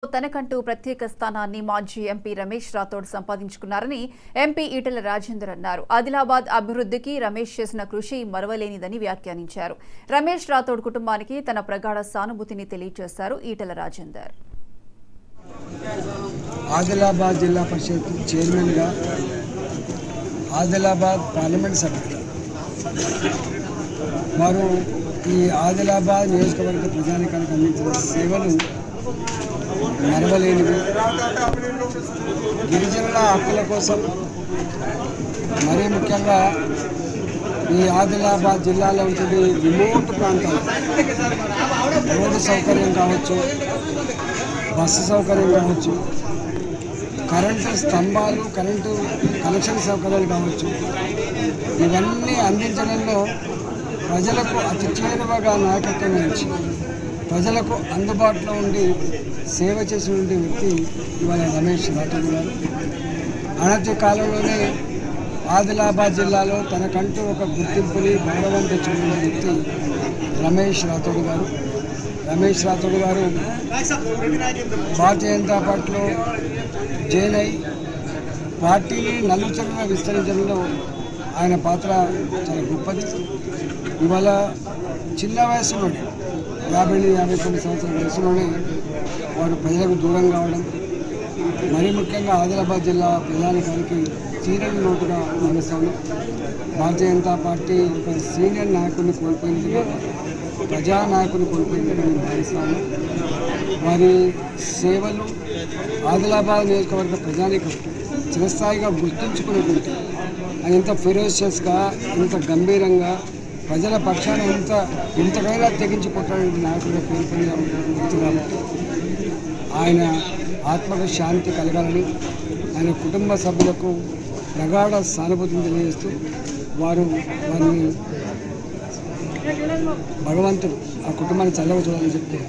తనకంటూ ప్రత్యేక స్థానాన్ని మాజీ ఎంపీ రమేష్ రాథోడ్ సంపాదించుకున్నారని ఎంపీ ఈటెల రాజేందర్ అన్నారు. ఆదిలాబాద్ అభివృద్ధికి రమేష్ చేసిన కృషి మరవలేనిదని వ్యాఖ్యానించారు. రమేష్ రాథోడ్ కుటుంబానికి తన ప్రగాఢ సానుభూతిని తెలియజేశారు ఈటెల రాజేందర్. ఆదిలాబాద్ జిల్లా పరిషత్ చైర్మన్గా ఆదిలాబాద్ పార్లమెంట్ సభ్యులు వారు ఈ ఆదిలాబాద్ నియోజకవర్గ ప్రజానికానికి అందించిన సేవలు మరవలేనివి. గిరిజనుల హక్కుల కోసం మరీ ముఖ్యంగా ఈ ఆదిలాబాద్ జిల్లాలో ఉంటుంది రిమోట్ ప్రాంతాలు రోడ్డు సౌకర్యం కావచ్చు, బస్సు సౌకర్యం కావచ్చు, కరెంటు స్తంభాలు, కరెంటు కనెక్షన్ సౌకర్యాలు కావచ్చు, ఇవన్నీ అందించడంలో ప్రజలకు అతి చేరువగా నాయకత్వం ఇచ్చి ప్రజలకు అందుబాటులో ఉండి సేవ చేసినటువంటి వ్యక్తి ఇవాళ రమేష్ రాథోడ్ గారు. అనతి కాలంలోనే ఆదిలాబాద్ జిల్లాలో తనకంటూ ఒక గుర్తింపుని గౌరవం తెచ్చుకున్న వ్యక్తి రమేష్ రాథోడ్ గారు. రమేష్ రాథోడ్ గారు భారతీయ జనతా పార్టీలో జాయిన్ అయి పార్టీని నలుచరుగా విస్తరించడంలో ఆయన పాత్ర చాలా గొప్పది. ఇవాళ చిన్న వయసులోనే 50-59 సంవత్సరాల వయసులోనే వారు ప్రజలకు దూరం కావడం, మరీ ముఖ్యంగా ఆదిలాబాద్ జిల్లా ప్రజానికానికి తీరని లోటుగా భావిస్తాను. భారతీయ జనతా పార్టీ ఒక సీనియర్ నాయకుడిని కోల్పోయినట్టుగా, ప్రజానాయకుడిని కోల్పోయినట్టుగా నేను భావిస్తాను. వారి సేవలు ఆదిలాబాద్ నియోజకవర్గ ప్రజానికం చిరస్థాయిగా గుర్తుంచుకునేటువంటి ఆయన ఎంత ఫెరోషియస్గా, ఎంత గంభీరంగా ప్రజల పక్షాన ఎంతకైనా తెగించి కొట్టాలని నాయకుడిగా పేరు పొందిన కాబట్టి ఆయన ఆత్మకు శాంతి కలగాలని, ఆయన కుటుంబ సభ్యులకు ప్రగాఢ సానుభూతిని తెలియజేస్తూ వారిని భగవంతుడు ఆ కుటుంబాన్ని చల్లగా చూడాలని చెప్తే